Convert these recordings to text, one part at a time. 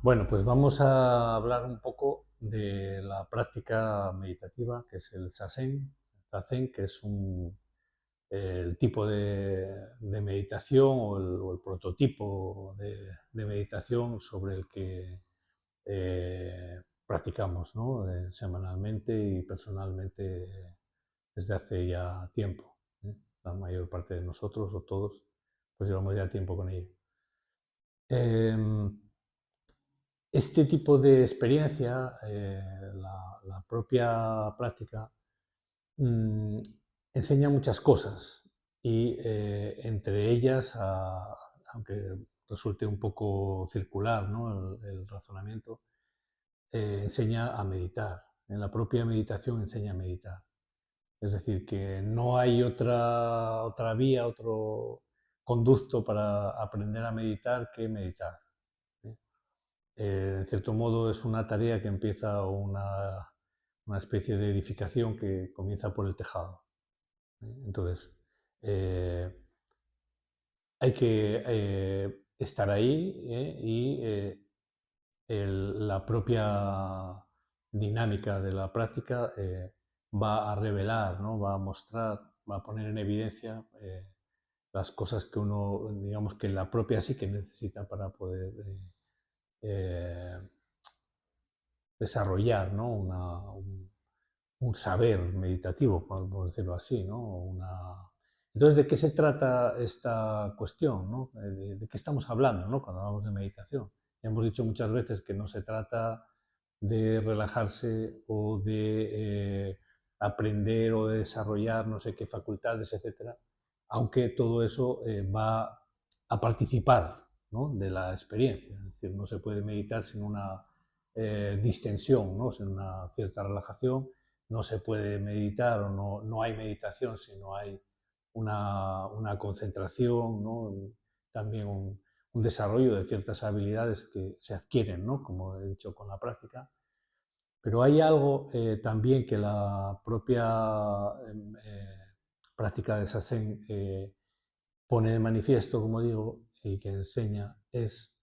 Bueno, pues vamos a hablar un poco de la práctica meditativa, que es el Zazen. Zazen, que es el tipo de meditación o el prototipo de meditación sobre el que practicamos, ¿no? Semanalmente y personalmente desde hace ya tiempo, ¿eh? La mayor parte de nosotros o todos, pues llevamos ya tiempo con ello. Em, Este tipo de experiencia, la propia práctica, mm, enseña muchas cosas y entre ellas, aunque resulte un poco circular, ¿no? el razonamiento, enseña a meditar. En la propia meditación enseña a meditar. Es decir, que no hay otra vía, otro conducto para aprender a meditar que meditar, ¿eh? En cierto modo es una tarea que empieza una especie de edificación que comienza por el tejado, ¿eh? Entonces, eh, hay que estar ahí, la propia dinámica de la práctica va a revelar, ¿no? Va a mostrar, va a poner en evidencia las cosas que uno, digamos que la propia psique necesita para poder eh, desarrollar, ¿no? Un saber meditativo, podemos decirlo así, ¿no? Entonces, ¿de qué se trata esta cuestión, ¿no? ¿De qué estamos hablando, ¿no? Cuando hablamos de meditación? Ya hemos dicho muchas veces que no se trata de relajarse o de aprender o de desarrollar no sé qué facultades, etcétera, aunque todo eso va a participar, ¿no? de la experiencia. Es decir, no se puede meditar sin una distensión, ¿no? Sin una cierta relajación. No se puede meditar o no hay meditación si no hay una concentración, ¿no? También un desarrollo de ciertas habilidades que se adquieren, ¿no? Como he dicho, con la práctica. Pero hay algo también que la propia práctica de Sazen pone de manifiesto, como digo, y que enseña, es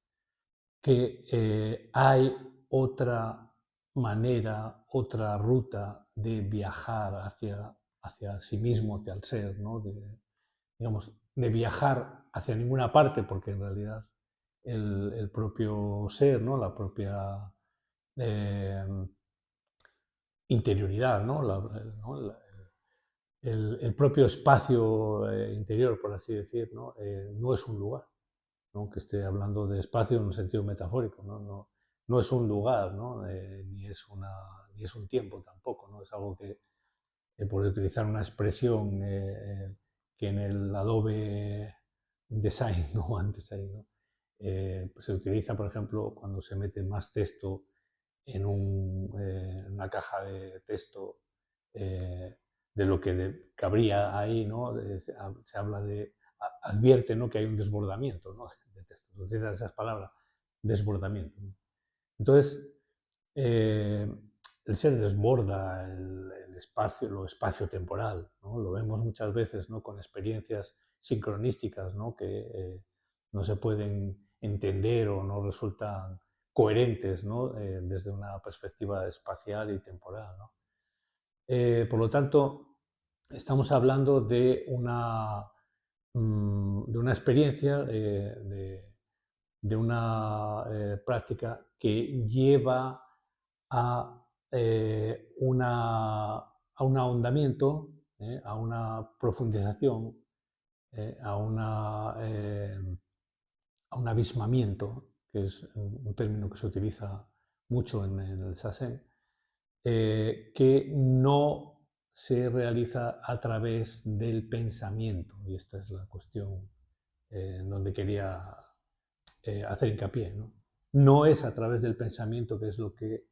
que hay otra manera, otra ruta de viajar hacia sí mismo, hacia el ser, ¿no? Digamos, de viajar hacia ninguna parte, porque en realidad el propio ser, ¿no? La propia eh, interioridad, ¿no? El propio espacio interior, por así decir, ¿no? No es un lugar, ¿no? Que esté hablando de espacio en un sentido metafórico, no es un lugar, ¿no? Ni es un tiempo tampoco, ¿no? Es algo que, por utilizar una expresión que en el Adobe Design, ¿no? Antes ahí, ¿no? Pues se utiliza, por ejemplo, cuando se mete más texto en una caja de texto eh, de lo que cabría ahí, ¿no? Se habla de, advierte, ¿no? Que hay un desbordamiento, ¿no? De texto, se utilizan esas palabras, desbordamiento, ¿no? Entonces, eh, el ser desborda el espacio, lo espacio-temporal, ¿no? Lo vemos muchas veces, ¿no? Con experiencias sincronísticas, ¿no? Que no se pueden entender o no resultan coherentes, ¿no? Desde una perspectiva espacial y temporal, ¿no? Por lo tanto, estamos hablando de una experiencia, de una práctica que lleva a, a un ahondamiento, a una profundización, a un abismamiento, que es un término que se utiliza mucho en el Sazen, que no se realiza a través del pensamiento. Y esta es la cuestión en donde quería hacer hincapié. ¿No? No es a través del pensamiento, que es lo que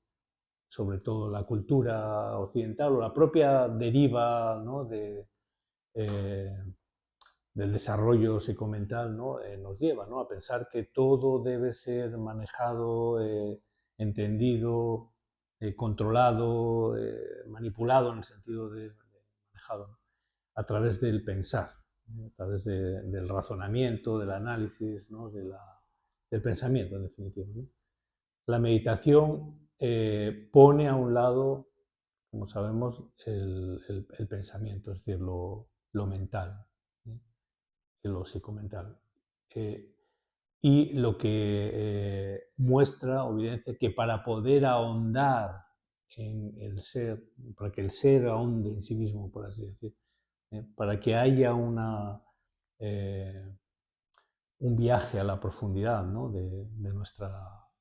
sobre todo la cultura occidental o la propia deriva, ¿no? Eh, del desarrollo psicomental, ¿no? Nos lleva, ¿no? A pensar que todo debe ser manejado, entendido, controlado, manipulado en el sentido de manejado, ¿no? A través del pensar, ¿no? A través del razonamiento, del análisis, ¿no? Del pensamiento, en definitiva, ¿no? la meditación pone a un lado, como sabemos, el pensamiento, es decir, lo mental, ¿eh? Y lo psicomental. Y lo que muestra o evidencia que para poder ahondar en el ser, para que el ser ahonde en sí mismo, por así decir, para que haya un viaje a la profundidad, ¿no?, de nuestra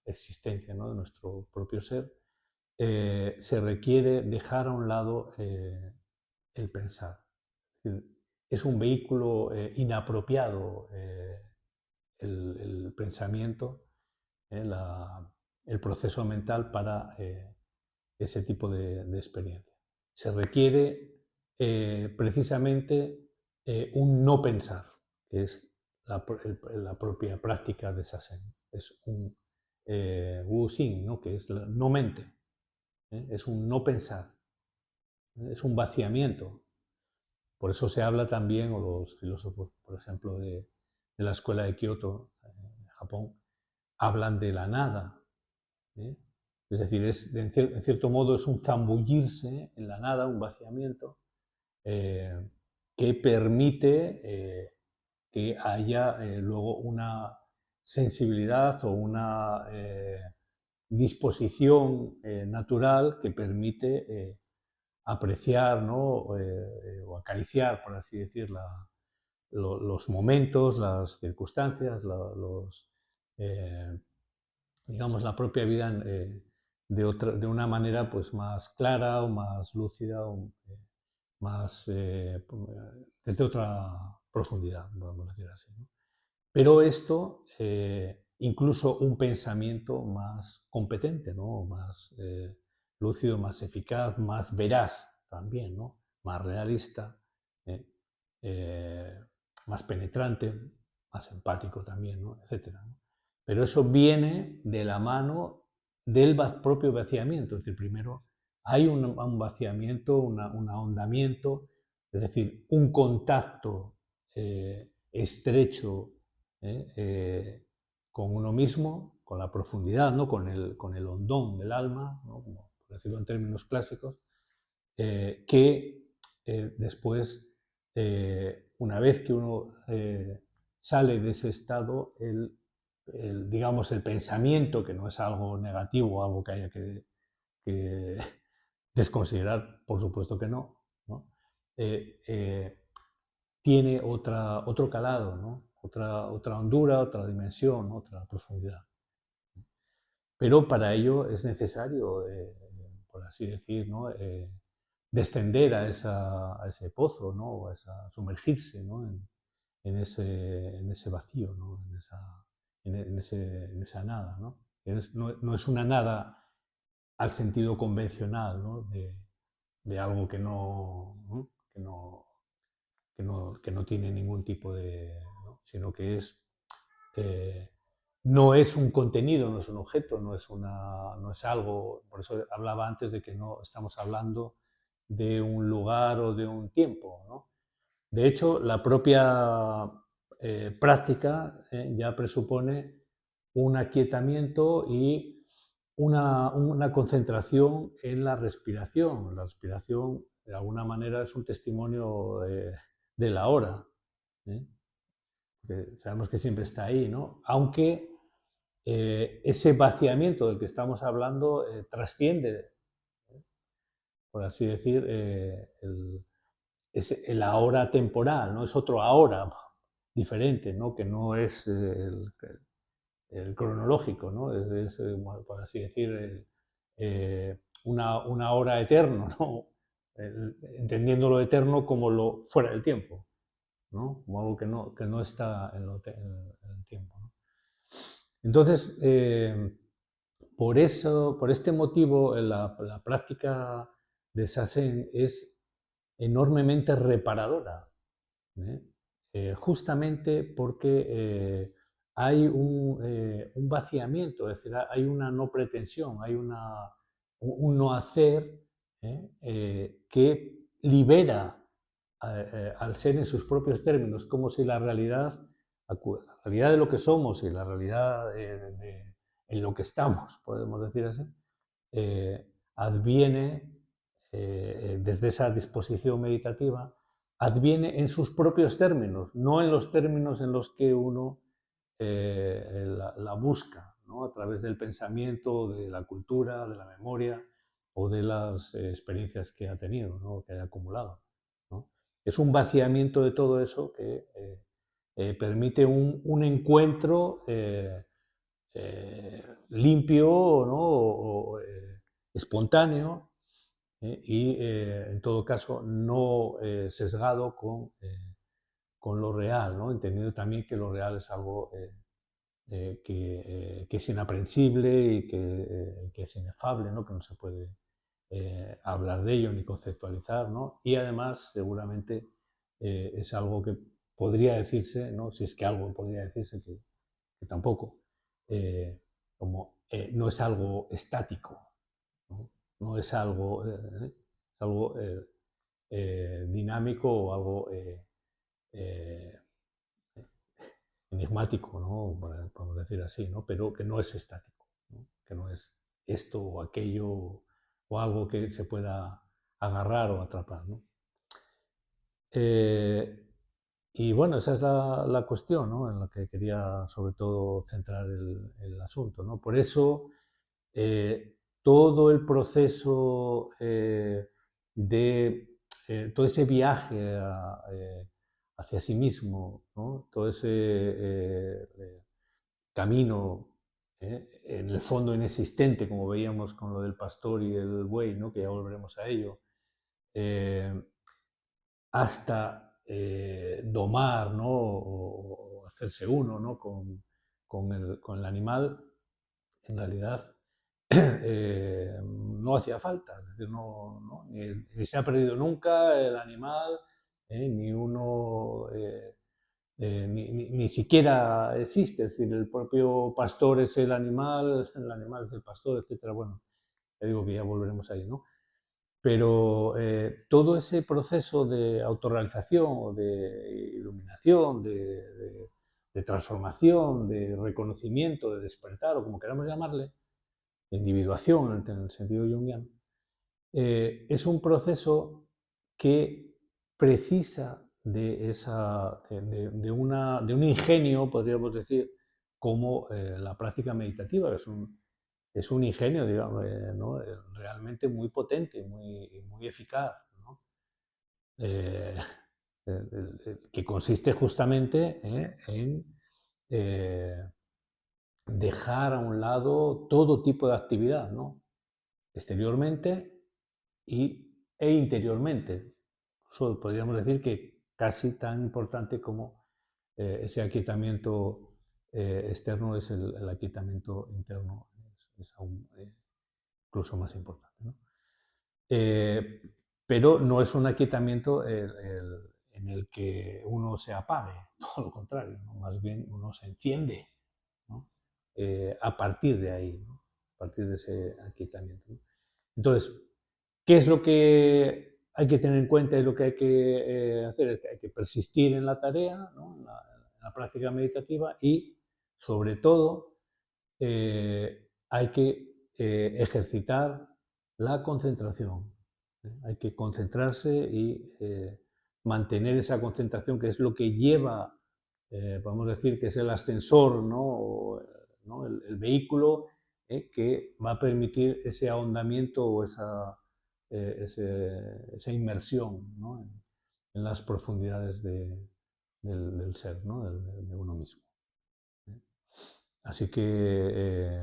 existencia, ¿no?, de nuestro propio ser, se requiere dejar a un lado el pensar. Es un vehículo inapropiado el pensamiento, el proceso mental para ese tipo de experiencia. Se requiere precisamente un no pensar, que es la propia práctica de Sazen. Es un Wu Xing, ¿no?, que es no mente, es un no pensar, es un vaciamiento. Por eso se habla también, o los filósofos, por ejemplo, de la escuela de Kioto, en Japón, hablan de la nada. Es decir, en cierto modo es un zambullirse en la nada, un vaciamiento, que permite que haya luego una sensibilidad o una disposición natural que permite apreciar, ¿no?, o acariciar, por así decir, los momentos, las circunstancias, digamos, la propia vida de una manera pues más clara o más lúcida o más desde otra profundidad, podemos decir así, ¿no? Pero esto, incluso un pensamiento más competente, ¿no?, más lúcido, más eficaz, más veraz también, ¿no?, más realista, eh, eh, más penetrante, más empático también, ¿no?, etcétera, ¿no? Pero eso viene de la mano del propio vaciamiento. Es decir, primero hay un vaciamiento, un ahondamiento, es decir, un contacto estrecho con uno mismo, con la profundidad, ¿no?, con el hondón del alma, ¿no?, como por decirlo en términos clásicos, que después, una vez que uno sale de ese estado, digamos, el pensamiento, que no es algo negativo, algo que haya que desconsiderar, por supuesto que no, ¿no?, tiene otro calado, ¿no?, otra hondura, otra dimensión, otra profundidad. Pero para ello es necesario, por así decir, ¿no?, descender a ese pozo, ¿no?, o sumergirse, ¿no?, en ese vacío, ¿no?, en esa nada, ¿no? No es una nada al sentido convencional, ¿no?, de algo ¿no?, que no tiene ningún tipo de, ¿no?, sino que eh, no es un contenido, no es un objeto, no es algo. Por eso hablaba antes de que no estamos hablando de un lugar o de un tiempo, ¿no? De hecho, la propia práctica ya presupone un aquietamiento y una concentración en la respiración. La respiración, de alguna manera, es un testimonio de la hora, ¿eh? Sabemos que siempre está ahí, ¿no? Aunque ese vaciamiento del que estamos hablando trasciende, por así decir, el ahora temporal, ¿no? Es otro ahora diferente, ¿no?, que no es el cronológico, ¿no? Bueno, por así decir, una hora eterno, ¿no? Entendiendo lo eterno como lo fuera del tiempo, ¿no?, como algo que no está en el tiempo, ¿no? Entonces, por este motivo, la práctica de Sazen es enormemente reparadora, ¿eh? Justamente porque hay un vaciamiento, es decir, hay una no pretensión, hay un no hacer que libera al ser en sus propios términos, como si la realidad de lo que somos y la realidad en lo que estamos, podemos decir así, adviene, desde esa disposición meditativa, adviene en sus propios términos, no en los términos en los que uno la busca, ¿no? A través del pensamiento, de la cultura, de la memoria o de las experiencias que ha tenido, ¿no? Que haya acumulado, ¿no? Es un vaciamiento de todo eso que permite un encuentro limpio, ¿no? Espontáneo, y en todo caso no sesgado con lo real, ¿no? Entendiendo también que lo real es algo que es inaprensible y que es inefable, ¿no? Que no se puede hablar de ello ni conceptualizar, ¿no? Y además seguramente es algo que podría decirse, ¿no? Si es que algo podría decirse, que tampoco, como no es algo estático, ¿no? No es algo, es algo dinámico o algo eh, enigmático, ¿no? Podemos decir así, ¿no? Pero que no es estático, ¿no? Que no es esto o aquello o algo que se pueda agarrar o atrapar, ¿no? Y bueno, esa es la cuestión, ¿no? En la que quería sobre todo centrar el asunto, ¿no? Por eso todo el proceso de todo ese viaje hacia sí mismo, ¿no? Todo ese camino en el fondo inexistente, como veíamos con lo del pastor y el buey, ¿no? Que ya volveremos a ello, eh, hasta domar, ¿no? O hacerse uno, ¿no? Con el animal, en realidad no hacía falta, es decir, ni se ha perdido nunca el animal, ni uno, ni siquiera existe, es decir, el propio pastor es el animal es el pastor, etcétera. Bueno, ya digo que ya volveremos ahí, ¿no? Pero todo ese proceso de autorrealización, o de iluminación, de transformación, de reconocimiento, de despertar, o como queramos llamarle, de individuación en el sentido junguiano, es un proceso que precisa de un ingenio, podríamos decir, como la práctica meditativa, que es un ingenio, digamos, ¿no? Realmente muy potente, muy eficaz, ¿no? Eh, que consiste justamente en dejar a un lado todo tipo de actividad, ¿no? Exteriormente e interiormente. Eso podríamos decir que casi tan importante como ese aquietamiento externo es el aquietamiento interno, es aún incluso más importante, ¿no? Eh, pero no es un aquietamiento en el que uno se apague, todo lo contrario, ¿no? Más bien uno se enciende, ¿no? A partir de ahí, ¿no? A partir de ese aquietamiento, ¿no? Entonces, ¿qué es lo que hay que tener en cuenta y lo que hay que hacer? Es que hay que persistir en la tarea, ¿no? En la práctica meditativa y, sobre todo, hay que ejercitar la concentración. Hay que concentrarse y mantener esa concentración, que es lo que lleva, podemos decir, que es el ascensor, ¿no? ¿no? El vehículo que va a permitir ese ahondamiento o esa inmersión, ¿no? En las profundidades del ser, ¿no? De uno mismo. Así que,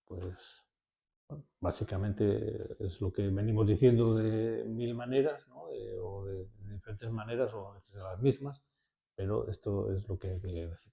pues, bueno, básicamente es lo que venimos diciendo de mil maneras, ¿no? O de diferentes maneras, o a veces de las mismas, pero esto es lo que hay que decir.